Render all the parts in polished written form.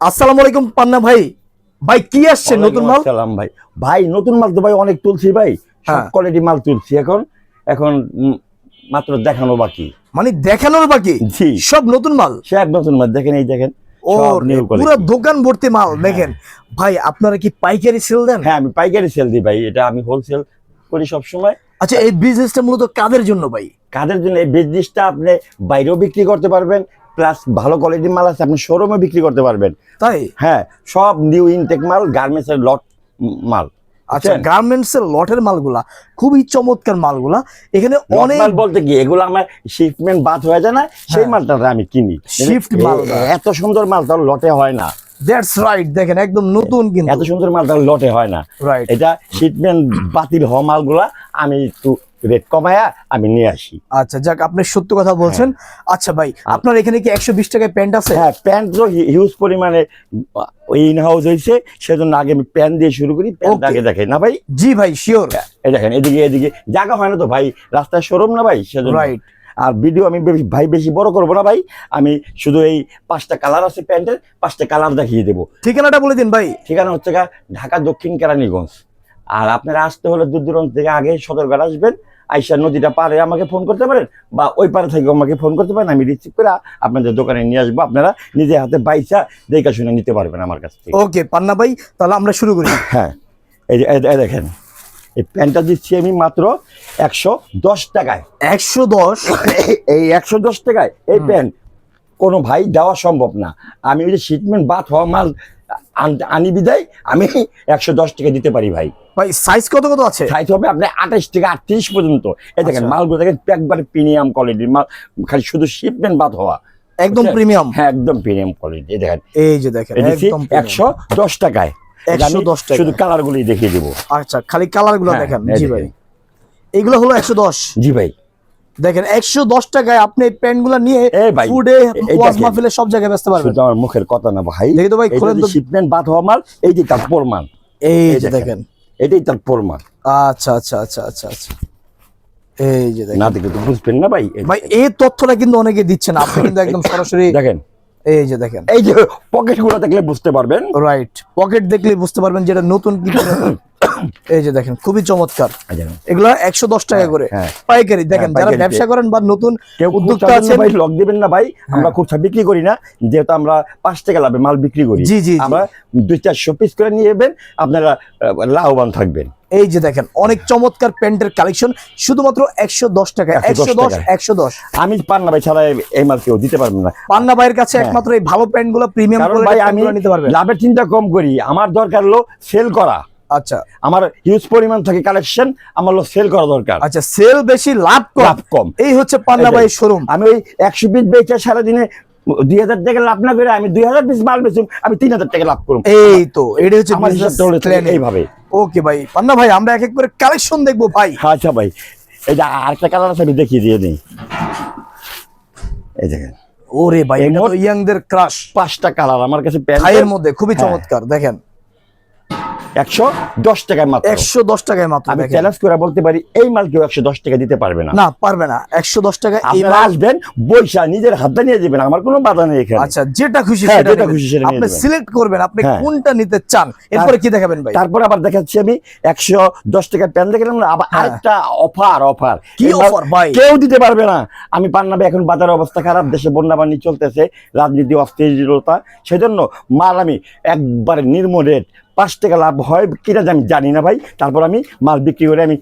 আসসালামু আলাইকুম পান্না ভাই। ভাই কি আসছে নতুন মাল? সালাম ভাই। ভাই নতুন মাল তো ভাই অনেক তুলছি ভাই, সব হ্যাঁ, কোয়ালিটি মাল তুলছি এখন। এখন মাত্র দেখানো বাকি। মানে দেখানোর বাকি জি, সব নতুন মাল। সে এক নতুন মাল দেখেন, এই দেখেন ও সব নিউ পুরো কোয়ালিটি। দোকান ভর্তি মাল দেখেন। ভাই আপনারা কি পাইকারি সেল দেন? হ্যাঁ, আমি পাইকারি সেল দিই ভাই, এটা আমি হোলসেল করি সব সময়। আচ্ছা, এই বিজনেসটা মূলত কাদের জন্য ভাই? কাদের জন্য এই বিজনেসটা? আপনি বাইরেও বিক্রি করতে পারবেন, প্লাস ভালো কোয়ালিটির মাল আছে আপনি শোরুমে বিক্রি করতে পারবেন। তাই? হ্যাঁ, সব নিউ ইনটেক মাল, গার্মেন্টসের লট মাল। আচ্ছা, গার্মেন্টস এর লটের মালগুলা খুবই চমৎকার মালগুলা। এখানে অনেক মাল বলতে কি, এগুলো আমার শিপমেন্ট বাদ হয়ে যায় না, সেই মালটা আমি কিনি। শিফট মাল। এত সুন্দর মাল তার লটে হয় না। দ্যাটস রাইট, দেখেন একদম নতুন কিন্তু। এত সুন্দর মাল তার লটে হয় না। রাইট। এটা শিপমেন্ট বাতিল হওয়া মালগুলা আমি একটু রেট কমায়া আমি নিয়ে আসি। আচ্ছা যাক, আপনি সত্য কথা বলছেন। আচ্ছা ভাই, আপনার এখানে কি 120 টাকায় প্যান্ট আছে? হ্যাঁ, প্যান্ট তো হিউজ পরিমাণে ইন হাউস হয়েছে, সেজন্য আগে আমি প্যান্ট দিয়ে শুরু করি। প্যান্ট আগে দেখে না ভাই? জি ভাই, শিওর। এই দেখেন, এদিকে এদিকে জায়গা হয় না তো ভাই, রাস্তায় শোরুম না ভাই, সেজন্য। রাইট। আর ভিডিও আমি ভাই বেশি বড় করবো না ভাই, আমি শুধু এই 5টা কালার আছে প্যান্টের, 5টা কালার দেখিয়ে দেবো। ঠিকানাটা বলে দিন ভাই। ঠিকানা হচ্ছে ঢাকা দক্ষিণ কেরানীগঞ্জ। আর আপনারা আসতে হলে দূর দূরান্ত থেকে আগে সদরঘাট আসবেন, আইসা নদীটা পারে আমাকে ফোন করতে পারেন, বা ওই পারে থেকে আমাকে ফোন করতে পারেন, আমি রিসিভ করে আপনাদের দোকানে নিয়ে আসবো। আপনারা নিজে হাতে বাইসা দেখে শুনে নিতে পারবেন আমার কাছ থেকে। ওকে পান্না ভাই, তাহলে আমরা শুরু করি। হ্যাঁ, এই যে এই দেখেন, এই প্যান্টটা দিচ্ছি আমি মাত্র 110 টাকায়। 110? এই 110 টাকায় এই প্যান্ট কোনো ভাই দেওয়া সম্ভব না। আমি ওই যে শিটমেন্ট বাদ হওয়া মাল আনি বিদায় আমি 110 টাকা দিতে পারি ভাই। ভাই সাইজ কত কত আছে? সাইজ হবে আপনি 28 থেকে 38 পর্যন্ত। এই দেখেন মালগুলো দেখেন, একবারে প্রিমিয়াম কোয়ালিটির মাল, খালি শুধু শিপমেন্ট বাদ হওয়া, একদম প্রিমিয়াম। হ্যাঁ, একদম প্রিমিয়াম কোয়ালিটি। এই দেখেন, এই যে দেখেন একদম 110 টাকায়। 110 টাকা। শুধু কালার গুলি দেখিয়ে দিব। আচ্ছা, খালি কালার গুলো দেখেন। জি ভাই, এগুলো হলো 110। জি ভাই, দেখেন 110 টাকায় আপনি এই প্যান্ট গুলা নিয়ে ফুডে, ওয়াজ মাহফিলে সব জায়গায় বেচতে পারবেন। শুধু আমার মুখের কথা না ভাই, দেখি তো ভাই, খুলেন তো। শিপমেন্ট বাদ হওয়া মাল, এই যে তার প্রমাণ। এই যে দেখেন, এটাই তার প্রমাণ। আচ্ছা আচ্ছা আচ্ছা আচ্ছা আচ্ছা, এই যে দেখেন। না দেখে তো বুঝবেন না ভাই। ভাই এই তথ্যটা কিন্তু অনেকে দিচ্ছেন, আপনি কিন্তু একদম সরাসরি দেখেন। এই যে দেখেন, এই যে পকেট গুলো দেখলে বুঝতে পারবেন। রাইট, পকেট দেখলে বুঝতে পারবেন যেটা নতুন কি। এই যে দেখেন, খুবই চমৎকার। এগুলা 110 টাকা করে পাইকারি। দেখেন যারা ব্যবসা করেন বা নতুন উদ্যোক্তা আছেন, ভাই লক দিবেন না ভাই, আমরা খুচরা বিক্রি করি না, যেহেতু আমরা 5 টাকা লাভে মাল বিক্রি করি। জি জি, আমরা 200-400 পিস করে নিয়ে যাবেন, আপনারা লাভবান থাকবেন। এই যে দেখেন অনেক চমৎকার প্যান্টের কালেকশন, শুধুমাত্র 110 টাকা। 110। আমি পান্না ভাই ছাড়া এই মাল কেউ দিতে পারবেন না। পান্না ভাইয়ের কাছে একমাত্র এই ভালো প্যান্ট গুলো, প্রিমিয়াম ভাই আমি নিতে পারবেন। লাভের চিন্তা কম করি, আমার দরকার হলো সেল করা। আচ্ছা, আমার হিউজ পরিমাণ থাকে কালেকশন, আমার হলো সেল করা দরকার। আচ্ছা, সেল বেশি লাভ কম, এই হচ্ছে পান্না ভাইয়ের শোরুম। আমি ওই 100 পিস বেচে সারাদিনে 2000 টাকা লাভ না করে আমি 2000 পিস মাল বেচুম, আমি 3000 টাকা লাভ করব। এই তো এটা হচ্ছে আমার এইভাবে। ওকে ভাই পান্না ভাই, আমরা এক এক করে কালেকশন দেখবো ভাই। আচ্ছা ভাই, এই যে আরেকটা কালার আছে, আমি দেখিয়ে দিয়ে নেই। এই দেখেন, ওরে ভাই, এটা তো ইয়াংদের ক্রাশ। 5টা কালার আমার কাছে প্যান্টের মধ্যে খুবই চমৎকার। দেখেন 110 টাকায় মাত্র। 110 টাকায় মাত্র। আমি চ্যালেঞ্জ করে বলতে পারি, এই মাল কেউ 110 টাকা দিতে পারবে না। না, পারবে না। 110 টাকা এই আপনারা আসবেন, বইসা নিজের হাতে নিয়ে যাবেন, আমার কোনো বাধা নেই এখানে। আচ্ছা, যেটা খুশি সেটা আপনি সিলেক্ট করবেন, আপনি কোনটা নিতে চান। এরপরে কি দেখাবেন ভাই? তারপর আবার দেখাচ্ছি আমি 110 টাকা প্যান্ট দেখলাম না, আবার আরেকটা অফার। কি অফার ভাই? কেউ দিতে পারবে না। আমি পান্না ভাই, এখন বাজারের অবস্থা খারাপ, দেশে বন্যা বাণী চলতেছে, রাজনীতি অস্থিরতা, সেজন্য মাল আমি একবারে নির্ম রেট, 5 টাকা লাভ হয় কিনা আমি জানি না ভাই, তারপর আমি মাল বিক্রি করে আমি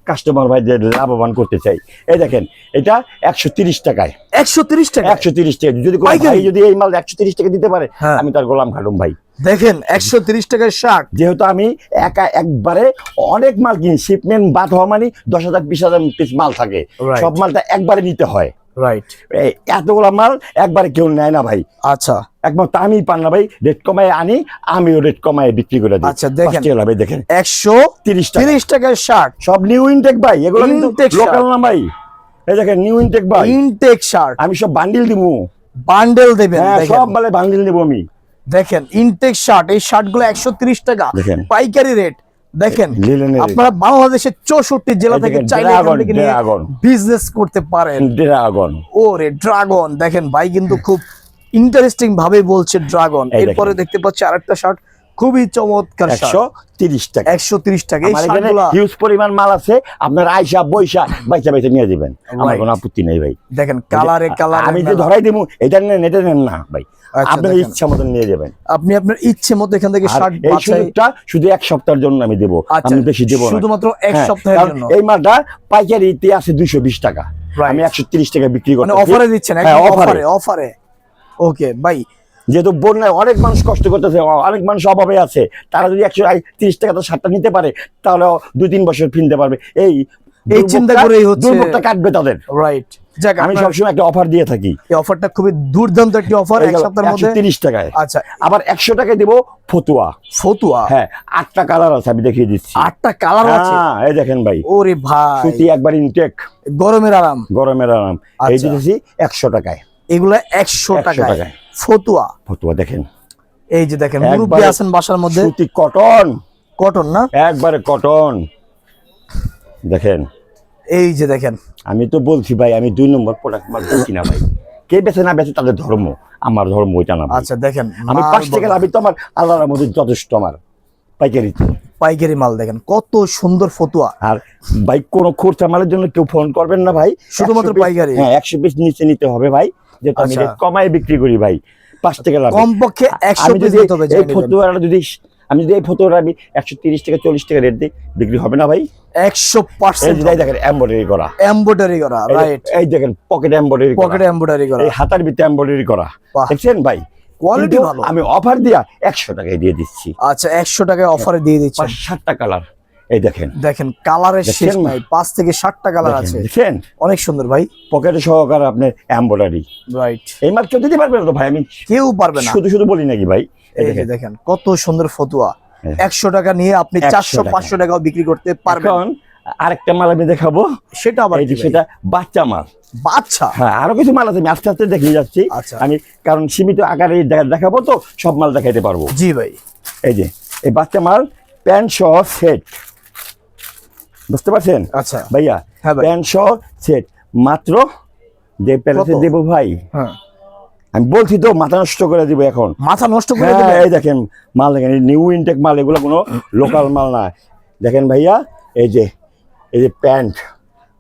কাস্টমার ভাইদের লাভবান করতে চাই। এই দেখেন, এটা 130 টাকায়। 130 টাকা? 130 টাকা। যদি এই মাল 130 টাকা দিতে পারে, আমি তার গোলাম খাটুম ভাই। দেখেন 130 টাকার শার্ট। যেহেতু আমি একবারে অনেক মাল কিনি, শিপমেন্ট বাদ হওয়া মানে 10,000 20,000 পিস মাল থাকে, সব মালটা একবারে নিতে হয়। রাইট, এতগুলা মাল একবারে কেউ নেয় না ভাই। আচ্ছা, একমাত্র আমি পান্না ভাই রেট কমায় আনি, আমিও রেট কমায় বিক্রি করে দিই। আচ্ছা দেখেন, দেখেন 130 টাকার শার্ট, সব নিউ ইনটেক ভাই, এগুলো লোকাল না ভাই। এই দেখেন নিউ ইনটেক ভাই, ইনটেক শার্ট। আমি সব বান্ডিল দিব। বান্ডেল দেবেন? সব মালে বান্ডিল দেব আমি। দেখেন ইনটেক শার্ট, এই শার্ট গুলো 130 টাকা পাইকারি রেট। দেখেন আপনারা বাংলাদেশের 64 জেলা থেকে চাইলে বিজনেস করতে পারেন। ড্রাগন, ওরে ড্রাগন, দেখেন ভাই কিন্তু খুব ইন্টারেস্টিং ভাবে বলছে ড্রাগন। এই এরপরে দেখতে পাচ্ছি আরেকটা শার্ট, খুবই চমৎকার শার্ট, 130 টাকা। 130 টাকা। এই আমার এখানে শার্টগুলো হিউজ পরিমাণ মাল আছে, আপনার আয়সা বইসা বাইচা বাইচা নিয়ে দিবেন, আমার কোনো আপত্তি নেই ভাই। দেখেন কালারে কালারে আমি যে ধরাই দেবো এটা নেন এটা নেন না ভাই, আচ্ছা, আপনার দেখেন। ইচ্ছা মতন নিয়ে যাবেন। আপনি আপনার ইচ্ছে মতো এখান থেকে আর শার্ট এই বাছাই। সুযোগটা শুধু এক সপ্তাহের জন্য আমি দেবো, আচ্ছা, আমি বেশি দেবো না। শুধুমাত্র এক হ্যাঁ, সপ্তাহের কারণ জন্য। এই মালটা পাইকারিতে আছে 220 টাকা, Right. আমি 130 টাকা বিক্রি মানে করতেছি। অফারে দিচ্ছেন, হ্যাঁ, একদম অফারে। অফারে অফারে। ওকে ভাই, যেহেতু বন্যায় অনেক মানুষ কষ্ট করতেছে, অনেক মানুষ অভাবে আছে, তারা যদি 130 টাকা তো শার্টটা নিতে পারে, তাহলে 2-3 বছর কিনতে পারবে। এই চিন্তা করেই হচ্ছে দুর্ভোগটা কাটবে তাদের। রাইট। যাক, আমি আপনার সবসময় একটা অফার দিয়ে থাকি, এই অফারটা খুবই দুর্দান্ত একটি অফার, এক সপ্তাহের মধ্যে 130 টাকায়। আচ্ছা, আবার 100 টাকায় দেবো ফতুয়া। ফতুয়া, হ্যাঁ, 8টা কালার আছে, আমি দেখিয়ে দিচ্ছি। 8টা কালার আছে। হ্যাঁ, এই দেখেন ভাই, ওরে ভাই, সুতি একবার ইনটেক, গরমের আরাম। গরমের আরাম। এই আচ্ছা। দিতেছি 100 টাকায়, এগুলা 100 টাকায় টাকায়। ফতুয়া। ফতুয়া দেখেন, এই যে দেখেন, একবারে মুরব্বি আছেন বাসার মধ্যে, সুতি কটন, কটন না, একবারে কটন। দেখেন, এই যে দেখেন, আমি তো বলছি ভাই, আমি 2 নম্বর প্রোডাক্ট মাল বেচি না ভাই। কে বেচে না বেচে তাদের ধর্ম, আমার ধর্ম ওইটা না ভাই। আচ্ছা দেখেন, আমি মাল 5 টাকা বড়। লাভই তো আমার আল্লাহর মধ্যে যথেষ্ট, আমার পাইকারিতে। পাইকারি মাল দেখেন কত সুন্দর ফতুয়া। আর ভাই কোনো খরচা মালের জন্য কেউ ফোন করবেন না ভাই, শুধুমাত্র 100 piece, পাইকারি। হ্যাঁ 100 পিস নিচে নিতে হবে ভাই, যেহেতু আমি আচ্ছা। রেট কমায় বিক্রি করি ভাই, 5 টাকা লাভ। কমপক্ষে 100 আমি পিস যদি নিতে হবে, এই জেনে নেবেন। ফতুয়াটা যদি এই ফতুয়াটা আমি 130 টাকা 40 টাকা রেট দিই, বিক্রি হবে না ভাই? 100% এই দেখেন এমব্রয়ডারি করা, এমব্রয়ডারি করা, রাইট। এই দেখেন পকেট এমব্রয়ডারি করা, পকেটে এমব্রয়ডারি করা, এই হাতার ভিতরে এমব্রয়ডারি করা, বাহ। দেখছেন ভাই? কোয়ালিটি কিন্তু ভালো। আমি অফার দিয়া 100 টাকায় দিয়ে দিচ্ছি। আচ্ছা, 100 টাকায় অফারে দিয়ে দিচ্ছেন। 5-7টা কালার, এই দেখেন, দেখেন কালারের শেষ দেখছেন? নাই, 5 থেকে 7টা কালার আছে, দেখছেন অনেক সুন্দর ভাই, পকেটে সহকারে আপনার এমব্রয়ডারি। রাইট। এই মাল কেউ দিতে পারবে না তো ভাই, আমি কেউ পারবে না। শুধু শুধু বলি নাকি ভাই? এই এই যে দেখেন, দেখেন কত সুন্দর ফতুয়া, হ্যাঁ। 100 টাকা নিয়ে আপনি 100 400-500 টাকাও বিক্রি করতে পারবেন। এখন আরেকটা মাল আমি দেখাবো, সেটা আবার এই যে কি ভাই? সেটা বাচ্চা মাল। বাচ্চা, হ্যাঁ, আরো কিছু মাল আছে, আমি আস্তে আস্তে দেখিয়ে যাচ্ছি। আচ্ছা। আমি কারণ সীমিত আকারে দেখাবো তো সব মাল দেখাইতে পারবো। জি ভাই। এই যে এই বাচ্চা মাল, প্যান্ট সহ সেট, বুঝতে পারছেন আচ্ছা ভাইয়া? হ্যাঁ ভাই। প্যান্ট সহ সেট মাত্র যে প্যালেসে কত? দেবো ভাই, হ্যাঁ, আমি বলছি তো মাথা নষ্ট করে দিব এখন। মাথা নষ্ট করে হ্যাঁ, দেবে। এই দেখেন মাল, দেখেন নিউ ইনটেক মাল, এগুলো কোনো লোকাল মাল না। দেখেন ভাইয়া, এই যে প্যান্ট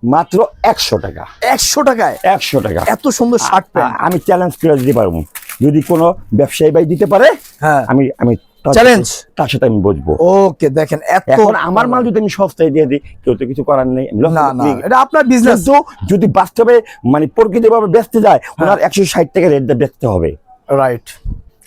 মাত্র 100 টাকা, 100 টাকায় 100 টাকা। এত সুন্দর শার্ট প্যান্ট। আমি চ্যালেঞ্জ করে দিতে পারবো, যদি কোনো ব্যবসায়ী ভাই দিতে পারে, হ্যাঁ, আমি চ্যালেঞ্জ, তার সাথে আমি বসবো। ওকে দেখেন এত। এখন আমার মাল যদি আমি সস্তায় দিয়ে দিই, কেউ তো কিছু করার নেই। না না, এটা আপনার বিজনেস। কিন্তু যদি বাস্তবে মানে প্রকৃতিভাবে বেচতে যায়, ওনার 160 টাকা রেট দিয়ে বেচতে হবে। রাইট।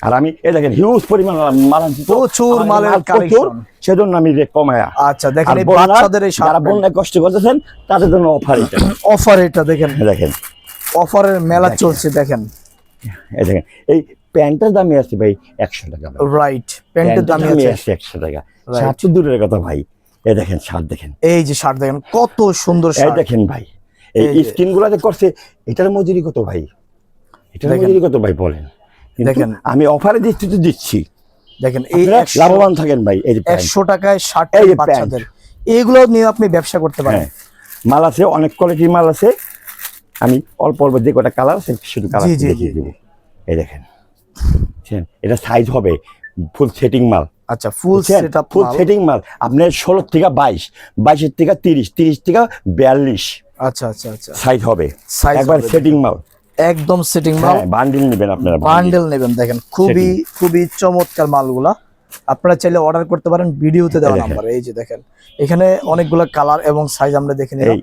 আর আমি এই দেখেন হিউজ পরিমাণ মাল আনছি তো, প্রচুর আমার মালের মাল প্রচুর, কালেকশন। সেজন্য আমি রেট কমায়া। আচ্ছা দেখেন, আর এই বন্যার বাচ্চাদের এই যারা শার্ট বন্যায় কষ্ট করতেছেন তাদের জন্য অফার এটা। অফার, এটা দেখেন দেখেন, অফারের মেলা দেখেন। চলছে, দেখেন। এই দেখেন, এই প্যান্টের দামই আছে ভাই 100 টাকা ভাই। রাইট, প্যান্টের দামই দামই আছে। আছে 100 টাকা। Right. শার্ট তো দূরের কথা ভাই, এই দেখেন শার্ট দেখেন, এই যে শার্ট দেখেন কত সুন্দর এই শার্ট। দেখেন ভাই, এই এই যে। স্কিন গুলা যে করছে, এটার মজুরি কত ভাই? এটার দেখেন। মজুরি কত ভাই বলেন? কিন্তু দেখেন। আমি অফারে দিচ্ছি তো দিচ্ছি, দেখেন এই আপনারা 100 লাভবান থাকেন ভাই। এই যে প্যান্ট, 100 টাকায় শার্ট এই যে বাচ্চাদের, এগুলো নিয়ে আপনি ব্যবসা করতে পারেন। হ্যাঁ, মাল আছে, অনেক কোয়ালিটির মাল আছে। আমি অল্প অল্প যে কটা কালার আছে শুধু কালার জি, জি, দেখিয়ে জি। দেবো। এই দেখেন, বুঝছেন? এটা সাইজ হবে ফুল সেটিং মাল, আচ্ছা, ফুল সেটআপ ফুল সেটিং মাল। আপনার 16 থেকে 22, 22 থেকে 30, 30 থেকে 42 আচ্ছা আচ্ছা আচ্ছা, সাইজ হবে, Size একবার হবে, সেটিং মাল। একদম সেটিং মাল। হ্যাঁ, বান্ডিল নেবেন আপনারা, বান্ডেল নেবেন। দেখেন খুবই খুবই চমৎকার মালগুলা, আপনারা চাইলে অর্ডার করতে পারেন ভিডিওতে দেওয়া এই দেখেন। নাম্বারে। এই যে দেখেন, এখানে অনেকগুলো কালার এবং সাইজ আমরা দেখে নিলাম। এই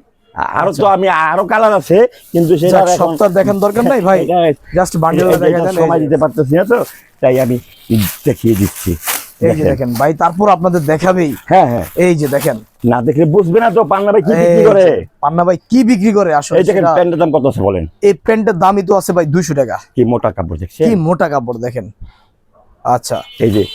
আরো তো আমি আরো কালার আছে, কিন্তু সেটা যাক, সপ্তাহ দেখান দরকার নাই ভাই, জাস্ট বান্ডেল দেখা দেন। সময় দিতে পারতেছি না তো, তাই আমি দেখিয়ে দিচ্ছি। এই যে দেখেন ভাই, তারপর আপনাদের দেখাবেই। হ্যাঁ হ্যাঁ, এই যে দেখেন, না দেখলে বুঝবে না তো পান্না ভাই কি বিক্রি এই করে। যে পান্না ভাই কি বিক্রি করে আসলে এই দেখেন সেটা- প্যান্টের দাম কত আছে বলেন? এই প্যান্টের দামই তো আছে ভাই 200 টাকা। কি মোটা কাপড় দেখছেন? কি মোটা কাপড় দেখেন। আচ্ছা,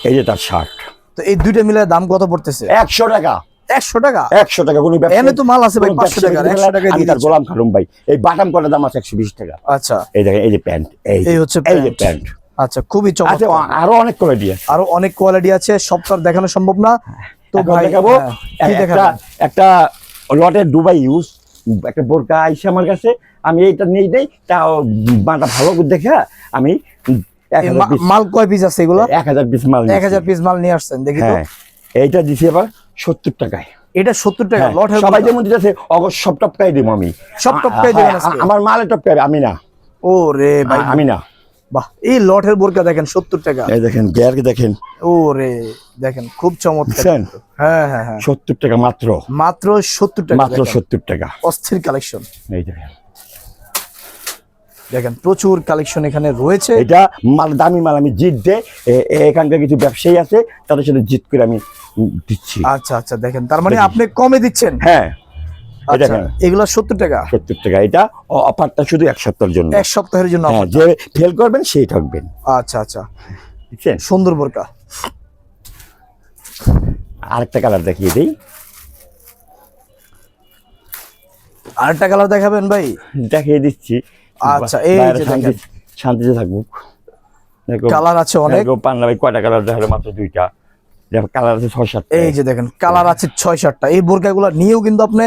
এই যে তার শার্ট, তো এই দুইটা মিলে দাম কত পড়তেছে? 100 টাকা। 100 টাকা। 100 টাকা। কোনো ব্যবসা এনে তো মাল আছে ভাই 500 টাকা, 100 টাকা আমি দিয়ে তার দিচ্ছি। গোলাম খালুম ভাই। এই বাটাম করার দাম আছে 120 টাকা। আচ্ছা, এই দেখেন, এই যে প্যান্ট, এই হচ্ছে এই যে প্যান্ট। প্যান্ট আচ্ছা, খুবই আছে, চমৎকার। আরো অনেক কোয়ালিটি আছে। আরো অনেক কোয়ালিটি আছে, সব তো আর দেখানো সম্ভব না। তো এখন ভাই দেখাবো হ্যাঁ, কি দেখাবেন? একটা লটের দুবাই ইউজ একটা বোরকা আইসে আমার কাছে, আমি এইটা নিয়ে দেই, তাও মাটা ভালো করে দেখে আমি মাল কয় পিস আছে এগুলো? 1000 পিস মাল। 1000 পিস মাল নিয়ে আসছেন, দেখি তো। হ্যাঁ, এইটা দিছি আবার 70 টাকায়। এটা 70 টাকা হ্যাঁ, লটের? সবাই যেমন দিতেছে অগস্ট সব টপকাই দিব আমি। সব টপকাই দিবেন আজকে? আমার মালে টপকাবে, আমি না। ও রে ভাই, আমি না। বাহ, এই লটের বোরকা দেখেন 70 টাকা। এই দেখেন গিয়ারকে দেখেন। ও রে, দেখেন খুব চমৎকার। বুঝছেন? হ্যাঁ হ্যাঁ হ্যাঁ, 70 টাকা মাত্র। মাত্র 70 টাকা, মাত্র দেখেন। 70 টাকা। অস্থির কালেকশন। এই দেখেন, দেখেন প্রচুর কালেকশন এখানে রয়েছে। এটা মাল দামি মাল, আমি জিত দে এখানকার কিছু ব্যবসায়ী আছে, তাদের সাথে জিত করে আমি দিচ্ছি। আচ্ছা আচ্ছা, দেখেন তার মানে আপনি কমে দিচ্ছেন। হ্যাঁ, এটা আচ্ছা, এগুলা 70 টাকা। 70 টাকা। এটা অফারটা শুধু এক সপ্তাহের জন্য। এক সপ্তাহের জন্য হ্যাঁ, offer। যে ফেল করবেন সেই ঠকবেন। আচ্ছা আচ্ছা, বুঝছেন? সুন্দর বোরকা। আরেকটা কালার দেখিয়ে দিই। আরেকটা কালার দেখাবেন ভাই? দেখিয়ে দিচ্ছি। আচ্ছা, এই বাইরে যে দেখেন, শান্তিতে থাকবো। কালার আছে অনেক। পান্না ভাই কয়টা কালার দেখালো? মাত্র 2টা। কালার আছে 6-7টা। এই যে দেখেন কালার আছে 6-7টা। এই বোরকাগুলো নিয়েও কিন্তু আপনি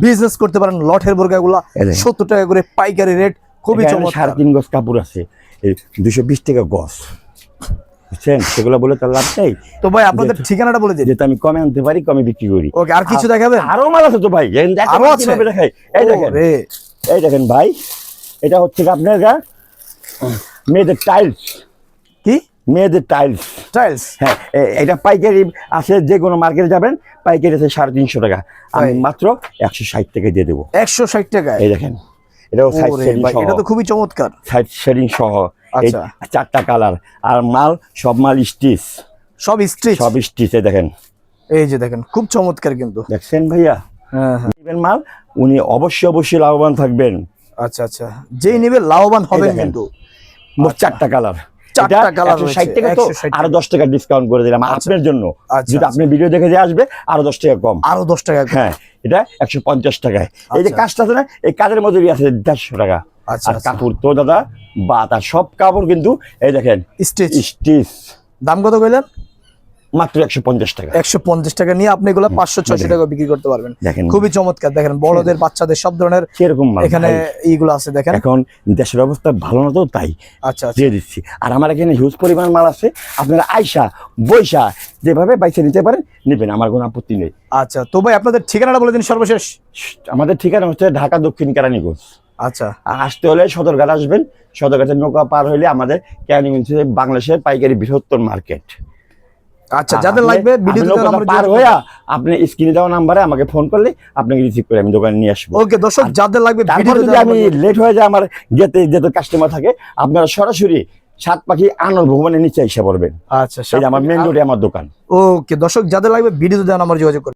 বিজনেস করতে পারেন। লটের বোরকাগুলো 70 টাকা করে পাইকারি রেট, খুবই চমৎকার। 3.5 গজ কাপড় আছে, 220 টাকা গজ। বুঝছেন? সেগুলো বলে তো লাভ নেই। তো ভাই আপনাদের ঠিকানাটা বলে দিন। যেটা আমি কমে আনতে পারি, কমে বিক্রি করি। ওকে, আর কিছু দেখাবেন? আরো মাল আছে তো ভাই, আরো আছে? দেখাই। এই দেখেন, রে, এই দেখেন ভাই, এটা হচ্ছে আপনার মেয়েদের টাইলস। কি? মেয়েদের টাইলস। টাইলস? হ্যাঁ, এটা পাইকারি আছে, যে কোনো মার্কেটে যাবেন পাইকারি আছে 350 টাকা, আমি মাত্র 160 টাকা দিয়ে দেবো। 160 টাকায়? এই দেখেন, এটাও সাইড শেডিং সহ। এটা তো খুবই চমৎকার। সাইড শেডিং সহ। এই আচ্ছা। 4টা কালার, আর মাল সব মাল স্টিচ। সব স্টিচ? সব স্টিচ। এই দেখেন, এই যে দেখেন খুব চমৎকার কিন্তু। দেখছেন ভাইয়া? হ্যাঁ হ্যাঁ। নেবেন মাল, উনি অবশ্যই লাভবান থাকবেন। আচ্ছা আচ্ছা, যেই নিবে লাভবান হবেন দেখেন, কিন্তু। মোট 4টা কালার। 4টা কালার 160 টাকা, তো 160 আরো 10 টাকা ডিসকাউন্ট করে দিলাম আপনার জন্য। আচ্ছা, যদি আপনি ভিডিও দেখে যে আসবে, আরো 10 টাকা কম। আরো 10 টাকা কম। হ্যাঁ, এটা 150 টাকায়। এই যে আচ্ছা। কাজটা আছে না, এই কাজের মজুরি আছে 150 টাকা। আচ্ছা, আর আচ্ছা। কাপড় তো দাদা বাতা, সব কাপড় কিন্তু এই দেখেন স্টিচ। স্টিচ। দাম কত কইলেন? মাত্র 150 টাকা। 150 টাকা নিয়ে আপনি এগুলো 500-600 টাকা বিক্রি করতে পারবেন। দেখেন, খুবই চমৎকার। দেখেন বড়দের বাচ্চাদের সব ধরনের সেরকম মাল এখানে ভাই। এইগুলো আছে দেখেন। এখন দেশের অবস্থা ভালো না, তো তাই আচ্ছা আচ্ছা, দিয়ে দিচ্ছি। আর আমার এখানে হিউজ পরিমাণ মাল আছে, আপনারা আইসা বৈশা যেভাবে বাইসে নিতে পারেন, নেবেন, আমার কোনো আপত্তি নেই। আচ্ছা, তো ভাই আপনাদের ঠিকানাটা বলে দিন সর্বশেষ। আমাদের ঠিকানা হচ্ছে ঢাকা দক্ষিণ কেরানীগঞ্জ। আচ্ছা, আসতে হলে সদরঘাট আসবেন। সদরঘাটের নৌকা পার হইলে আমাদের কেরানীগঞ্জ বাংলাদেশের পাইকারি বৃহত্তর মার্কেট। আচ্ছা, যাদের লাগবে ভিডিওতে পার হইয়া আপনি স্ক্রিনে দেওয়া নাম্বারে আমাকে ফোন করলে আপনাকে রিসিভ করে আমি দোকানে নিয়ে আসবো। ওকে দর্শক, যাদের লাগবে তারপর যদি আমি লেট হয়ে যায়, আমার যেতে যেতে কাস্টমার থাকে, আপনারা সরাসরি সাত পাখি আনন্দ ভবনের নিচে এসে পড়বেন। আচ্ছা, এই যে আমার মেন রোডে আমার দোকান। ওকে দর্শক, যাদের লাগবে ভিডিওতে দেওয়া নাম্বার যোগাযোগ করুন।